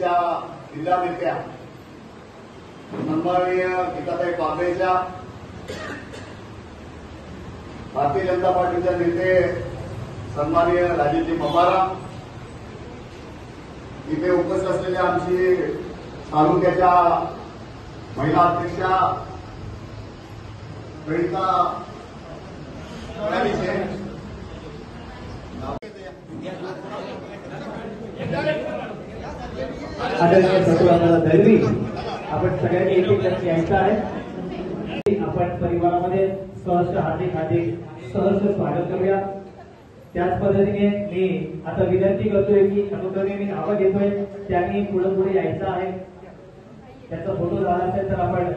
काँग्रेसच्या जिल्हा नेत्या सन्माननीय गीताताई पाबळेच्या, भारतीय जनता पार्टीचे नेते सन्माननीय राजेशजी पवार, इथे उपस्थित असलेल्या आमची तालुक्याच्या महिला अध्यक्षा कविता आदरणीय सचिवांना दळवी, आपण सगळ्यांनी एक लक्ष यायचं आहे. आपण परिवारामध्ये सहर्ष हार्दिक स्वागत करूया. त्याच पद्धतीने मी आता विनंती करतोय की अनुक्रमे मी नावं घेतोय, त्यांनी पुढे यायचं आहे. त्याचा फोटो झाला असेल तर आपण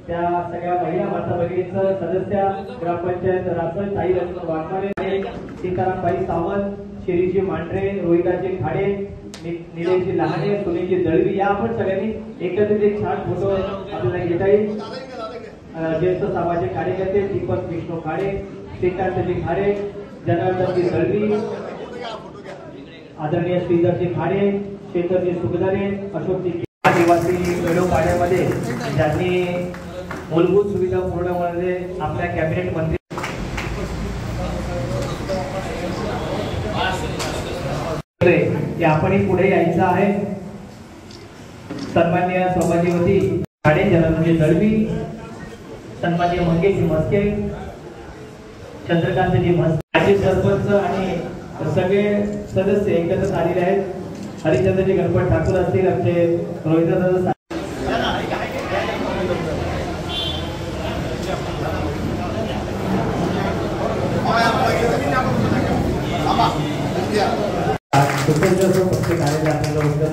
त्या सगळ्या महिला माता भगिनींचं सदस्य ग्रामपंचायत रासळ ताई लक्ष्मण वाघमारे, सीतारामबाई सावंत, शिरीजी मांढरे, रोहिदाजी खाडे, निलेशजी लहाने, सुनीलजी दळवी, या आपण सगळ्यांनी एकत्रित एक छान फोटो आपल्याला घेता येईल. ज्येष्ठ सामाजिक कार्यकर्ते दीपक विष्णू खाडे, श्रीकांतजी खाडे, जनार्दनजी दळवी, आदरणीय श्रीधरजी खाडे, शेखरजी सुगदारे, अशोकजी आदिवासी खेडोपाड्यामध्ये ज्यांनी मूलभूत सुविधा पुरवण्यामध्ये आपल्या कॅबिनेट मंत्री आपणही पुढे यायचं आहे. सन्माननीय सौभाग्यवती खाडे, जनार्दनजी दळवी, सन्माननीय मंगेशजी म्हस्के, चंद्रकांतजी म्हस्के, माजी सरपंच आणि सगळे सदस्य एकत्र आलेले आहेत. हरिचंद्रजी गणपत ठाकूर असतील, आमचे रोहिदादा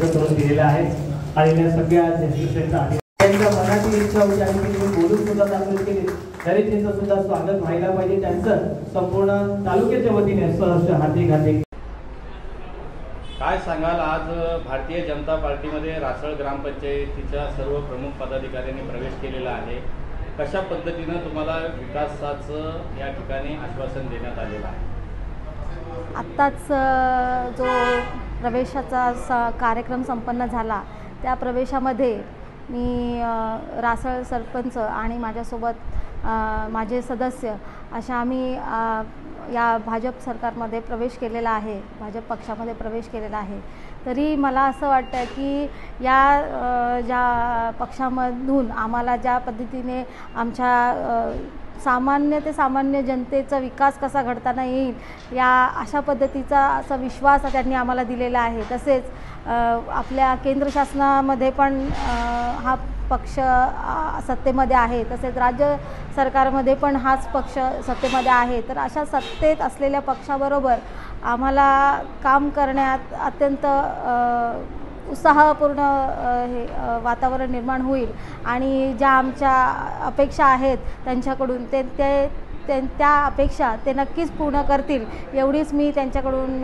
करून दिलेला आहे. आणि सगळ्या त्यांच्या मनाची इच्छा होती आणि तुम्ही बोलून सुद्धा दाखल केली तरी त्यांचं सुद्धा स्वागत व्हायला पाहिजे. त्यांचं संपूर्ण तालुक्याच्या वतीने सहर्ष हार्दिक काय सांगाल, आज भारतीय जनता पार्टीमध्ये रासळ ग्रामपंचायतीच्या सर्व प्रमुख पदाधिकाऱ्यांनी प्रवेश केलेला आहे. कशा पद्धतीनं तुम्हाला विकासाचं या ठिकाणी आश्वासन देण्यात आलेलं आहे? आत्ताच जो प्रवेशाचा कार्यक्रम संपन्न झाला त्या प्रवेशामध्ये मी रासळ सरपंच आणि माझ्यासोबत माझे सदस्य अशा आम्ही या भाजप सरकारमध्ये प्रवेश केलेला आहे, भाजप पक्षामध्ये प्रवेश केलेला आहे. तरी मला असं वाटतं की या ज्या पक्षामधून आम्हाला ज्या पद्धतीने आमच्या सामान्य ते सामान्य जनतेचा विकास कसा घडताना येईल या अशा पद्धतीचा असा विश्वास त्यांनी आम्हाला दिलेला आहे. तसेच आपल्या केंद्र शासनामध्ये पण हा पक्ष सत्तेमध्ये आहे, तसेच राज्य सरकारमध्ये पण हाच पक्ष सत्तेमध्ये आहे. तर अशा सत्तेत असलेल्या पक्षाबरोबर आम्हाला काम करण्यात अत्यंत उत्साहपूर्ण हे वातावरण निर्माण होईल आणि ज्या आमच्या अपेक्षा आहेत त्यांच्याकडून त्या अपेक्षा ते नक्कीच पूर्ण करतील एवढीच मी त्यांच्याकडून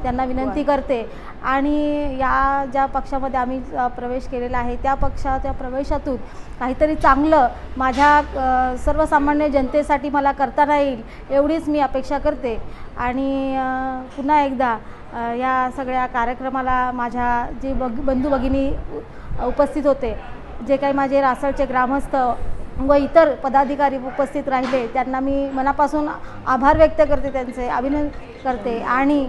त्यांना विनंती करते. आणि या ज्या पक्षामध्ये आम्ही प्रवेश केलेला आहे त्या पक्षाच्या प्रवेशातून काहीतरी चांगलं माझ्या सर्वसामान्य जनतेसाठी मला करता येईल एवढीच मी अपेक्षा करते. आणि पुन्हा एकदा या सगळ्या कार्यक्रमाला माझ्या जे बंधू भगिनी उपस्थित होते, जे काही माझे रासळचे ग्रामस्थ व इतर पदाधिकारी उपस्थित राहिले त्यांना मी मनापासून आभार व्यक्त करते, त्यांचे अभिनंदन करते. आणि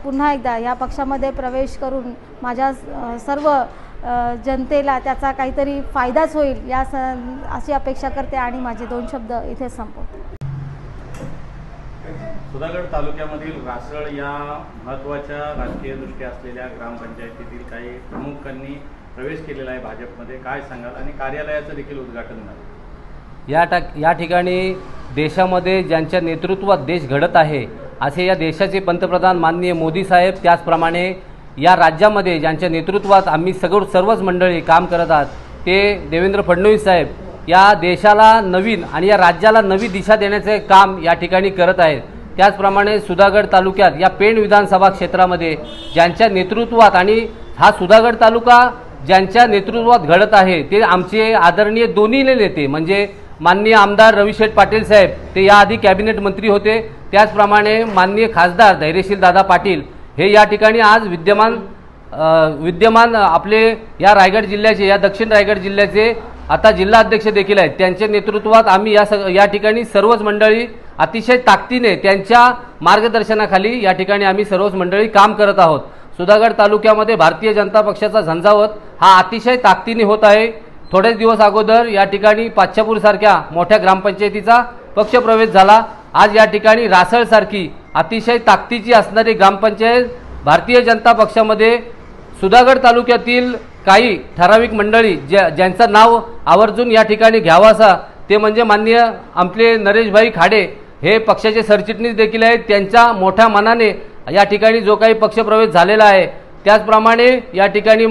पुन्हा एकदा या पक्षामध्ये प्रवेश करून माझ्या सर्व जनतेला त्याचा काहीतरी फायदाच होईल या अशी अपेक्षा करते आणि माझे 2 शब्द इथे संपवते. सुधागड तालुक्यामधील रासळ या महत्त्वाच्या राजकीयदृष्ट्या असलेल्या ग्रामपंचायतीतील काही प्रमुखांनी प्रवेश केलेला आहे भाजपमध्ये. काय सांगाल? आणि कार्यालयाचं देखील उद्घाटन झालं. या ठिकाणी देशामध्ये ज्यांच्या नेतृत्वात देश घडत आहे असे या देशाचे पंतप्रधान माननीय मोदी साहेब, त्याचप्रमाणे या राज्यामध्ये ज्यांच्या नेतृत्वात आम्ही सर्वच मंडळी काम करत आहात ते देवेंद्र फडणवीस साहेब या देशाला नवीन आणि या राज्याला नवी दिशा देण्याचे काम या ठिकाणी करत आहेत. त्याचप्रमाणे सुधागड तालुक्यात या पेण विधानसभा क्षेत्रामध्ये ज्यांच्या नेतृत्वात आणि हा सुधागड तालुका ज्यांच्या नेतृत्वात घडत आहे ते आमचे आदरणीय दोन्ही नेते म्हणजे माननीय आमदार रविशेठ पाटील साहेब, ते याआधी कॅबिनेट मंत्री होते, त्याचप्रमाणे माननीय खासदार धैर्यशील दादा पाटील हे या ठिकाणी आज विद्यमान विद्यमान आपले या रायगड जिल्ह्याचे, या दक्षिण रायगड जिल्ह्याचे आता जिल्हा अध्यक्ष देखील आहेत, त्यांच्या नेतृत्वात आम्ही या ठिकाणी सर्वच मंडळी अतिशय ताकदीने त्यांच्या मार्गदर्शनाखाली या ठिकाणी आम्ही सर्वच मंडळी काम करत आहोत। सुधागड तालुक्यामध्ये भारतीय जनता पक्षाचा झंझावत हा अतिशय ताकदीने होत आहे। थोडेच दिवस अगोदर या ठिकाणी पाच्छापूर सारख्या मोठ्या ग्रामपंचायतीचा पक्षप्रवेश झाला। आज या ठिकाणी रासळ सारखी अतिशय ताकदीची असणारी ग्रामपंचायत भारतीय जनता पक्षामध्ये सुधागड तालुक्यातील काही ठराविक मंडळी ज्यांचं नाव आवर्जून या ठिकाणी घ्यावासा ते म्हणजे माननीय आपले नरेशभाई खाडे हे पक्षाचे सरचिटणीस देखील आहेत। त्यांच्या मोठ्या मनाने या ठिकाणी जो काही पक्षप्रवेश झालेला आहे, त्याचप्रमाणे या ठिकाणी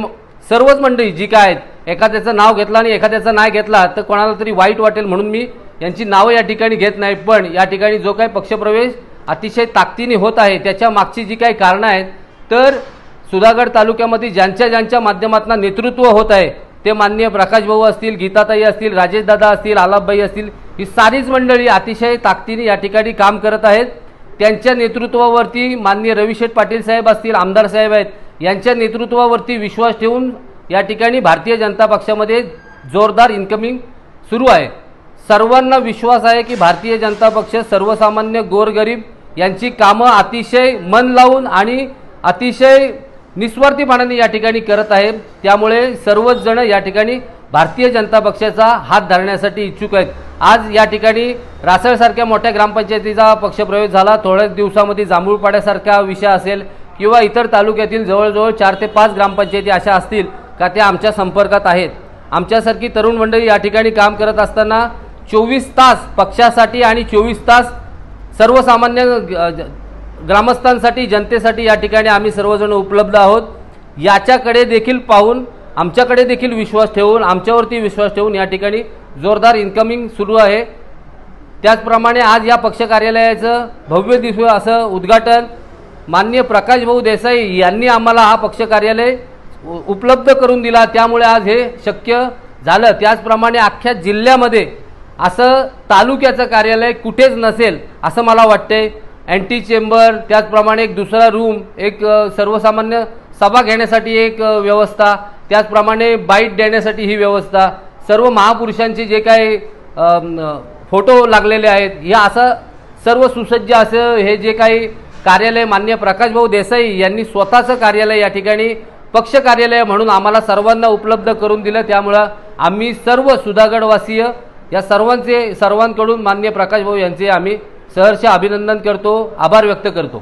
सर्वच मंडळी जी काय आहेत, एखाद्याचं नाव घेतलं आणि एखाद्याचं नाही घेतला तर कोणाला तरी वाईट वाटेल म्हणून मी यांची नावं या ठिकाणी घेत नाही, पण या ठिकाणी जो काही पक्षप्रवेश अतिशय ताकदीने होत आहे त्याच्या मागची जी काही कारणं आहेत, तर सुधागड तालुक्यामध्ये ज्यांच्या माध्यमातून नेतृत्व होत आहे ते माननीय प्रकाश भाऊ असतील, गीताताई असतील, राजेश दादा असतील, आलापबाई असतील, ही सारीच मंडळी अतिशय ताकदीने या ठिकाणी काम करत आहेत। त्यांच्या नेतृत्वावरती माननीय रविशेठ पाटील साहेब असतील, आमदार साहेब आहेत, यांच्या नेतृत्वावरती विश्वास ठेवून या ठिकाणी भारतीय जनता पक्षामध्ये जोरदार इन्कमिंग सुरू आहे। सर्वांना विश्वास आहे की भारतीय जनता पक्ष सर्वसामान्य गोरगरीब यांची कामं अतिशय मन लावून आणि अतिशय निस्वार्थीपणाने या ठिकाणी करत आहे। त्यामुळे सर्वच जण या ठिकाणी भारतीय जनता पक्षाचा हात धरण्यासाठी इच्छुक आहेत। आज या ठिकाणी रासळसारख्या मोठ्या ग्रामपंचायतीचा पक्षप्रवेश झाला। थोड्याच दिवसामध्ये जांभूळपाड्यासारखा विषय असेल किंवा इतर तालुक्यातील जवळजवळ 4 ते 5 ग्रामपंचायती अशा असतील का त्या आमच्या संपर्कात आहेत। आमच्यासारखी तरुण मंडळी या ठिकाणी काम करत असताना 24 तास पक्षासाठी आणि 24 तास सर्वसामान्य ग्रामस्थांसाठी, जनतेसाठी या ठिकाणी आम्ही सर्वजण उपलब्ध आहोत। याच्याकडे देखील पाहून, आमच्याकडे देखील विश्वास ठेवून, आमच्यावरती विश्वास ठेवून या ठिकाणी जोरदार इन्कमिंग सुरू आहे। त्याचप्रमाणे आज या पक्ष कार्यालयाचं भव्य दिव्य असं उद्घाटन माननीय प्रकाश भाऊ देसाई यांनी आम्हाला हा पक्ष कार्यालय उपलब्ध करून दिला, त्यामुळे आज हे शक्य झालं। त्याचप्रमाणे अख्ख्या जिल्ह्यामध्ये असं तालुक्याचं कार्यालय कुठेच नसेल असं मला वाटते। अँटी चेंबर, त्याचप्रमाणे एक दुसरा रूम, एक सर्वसामान्य सभा घेण्यासाठी एक व्यवस्था, त्याचप्रमाणे बाईट देण्यासाठी ही व्यवस्था, सर्व महापुरुषांचे जे काही फोटो लागलेले आहेत, या असं सर्व सुसज्ज असं हे जे काही कार्यालय माननीय प्रकाश भाऊ देसाई यांनी स्वतःचं कार्यालय या ठिकाणी पक्ष कार्यालय म्हणून आम्हाला सर्वांना उपलब्ध करून दिलं। त्यामुळं आम्ही सर्व सुधागडवासीय या सर्वांकडून माननीय प्रकाश भाऊ यांचे आम्ही सहर्ष अभिनंदन करतो, आभार व्यक्त करतो।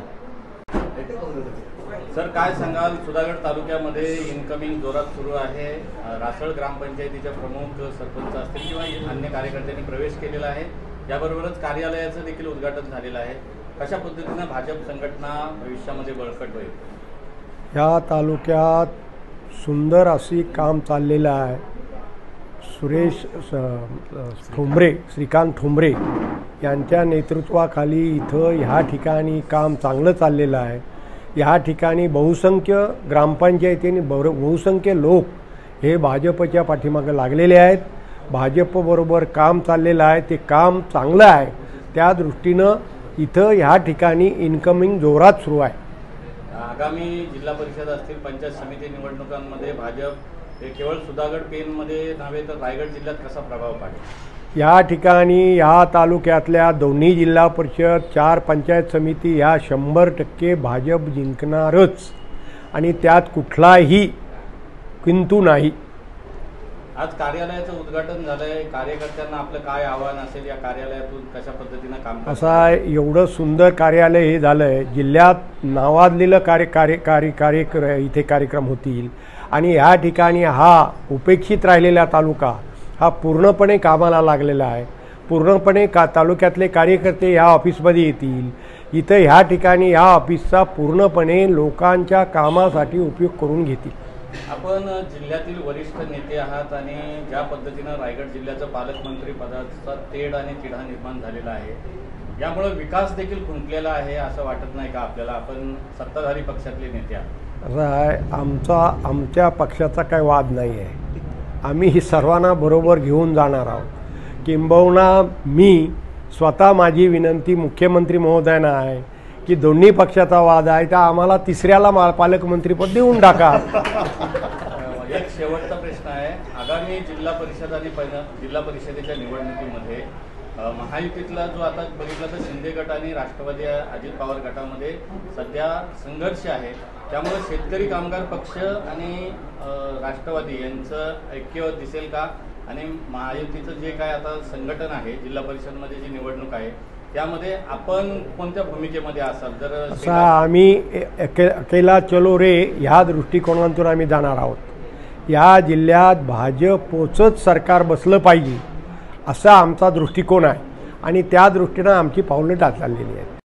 सर, काय सांगाल, सुधागड तालुक्यामध्ये इन्कमिंग जोरात सुरू आहे। रासळ ग्रामपंचायतीचे प्रमुख सरपंच असतील किंवा अन्य कार्यकर्त्यांनी प्रवेश केलेला आहे, याबरोबरच कार्यालयाचं देखील उद्घाटन झालेलं आहे। कशा पद्धतीने भाजप संघटना भविष्यामध्ये बळकट होईल? या तालुक्यात सुंदर अशी काम चाललेलं आहे। सुरेश ठोंबरे, श्रीकांत ठोंबरे यांच्या नेतृत्वाखाली इथं ह्या ठिकाणी काम चांगलं चाललेलं आहे। ह्या ठिकाणी बहुसंख्य ग्रामपंचायतीने बहुसंख्य लोक हे भाजपच्या पाठीमागे लागलेले आहेत। भाजपबरोबर काम चाललेलं आहे, ते काम चांगलं आहे। त्या दृष्टीनं इथं ह्या ठिकाणी इन्कमिंग जोरात सुरू आहे। आगामी जिल्हा परिषद असतील, पंचायत समिती निवडणुकांमध्ये भाजप हे केवळ सुधागड पेनमध्ये नव्हे तर रायगड जिल्ह्यात कसा प्रभाव पाडेल? या ठिकाणी या तालुक्यातल्या दोन्ही जिल्हा परिषद, 4 पंचायत समिती ह्या 100% भाजप जिंकणारच आणि त्यात कुठलाही किंतु नाही। आज कार्यालयाचं उद्घाटन झालंय, कार्यकर्त्यांना आपलं काय आव्हान असेल, या कार्यालयातून कशा पद्धतीनं काम करणार? असं आहे, एवढं सुंदर कार्यालय हे झालंय, जिल्ह्यात नावाजलेलं इथे कार्यक्रम होतील आणि ह्या ठिकाणी हा उपेक्षित राहिलेला तालुका हा पूर्णपणे कामाला लागलेला आहे। पूर्णपणे तालुक्यातले कार्यकर्ते ह्या ऑफिसमध्ये येतील, इथं ह्या ठिकाणी ह्या ऑफिसचा पूर्णपणे लोकांच्या कामासाठी उपयोग करून घेतील। आपण जिल्ह्यातील वरिष्ठ नेते आहात आणि ज्या पद्धतीनं रायगड जिल्ह्याचं पालकमंत्री पदाचा तेढ आणि तिढा निर्माण झालेला आहे, यामुळे विकास देखील खुंटलेला आहे असं वाटत नाही का आपल्याला? आपण सत्ताधारी पक्षातले नेते आहात। असं आहे, आमच्या पक्षाचा काही वाद नाही आहे। आम्ही ही सर्वांना बरोबर घेऊन जाणार आहोत। किंबहुना मी स्वतः माझी विनंती मुख्यमंत्री महोदयांना आहे की दोन्ही पक्षाचा वाद आहे, तर आम्हाला तिसऱ्याला पालकमंत्रीपद देऊन टाका. एक शेवटचा प्रश्न आहे. आगामी जिल्हा परिषद आणि जिल्हा परिषदेच्या निवडणुकीमध्ये महायुतीतला जो आता बघितलं तर शिंदे गट आणि राष्ट्रवादी अजित पवार गटामध्ये सध्या संघर्ष आहे. त्यामुळे शेतकरी कामगार पक्ष आणि राष्ट्रवादी यांचं ऐक्य दिसेल का? आणि महायुतीचं जे काय आता संघटन आहे, जिल्हा परिषदमध्ये जी निवडणूक आहे, त्यामध्ये आपण कोणत्या भूमिकेमध्ये असाल? जर असं आम्ही अकेला चलो रे ह्या दृष्टिकोनातून आम्ही जाणार आहोत. या जिल्ह्यात भाजपचंच सरकार बसलं पाहिजे असा आमचा दृष्टिकोन आहे आणि त्या दृष्टीनं आमची पावलं टाकलेली आहेत.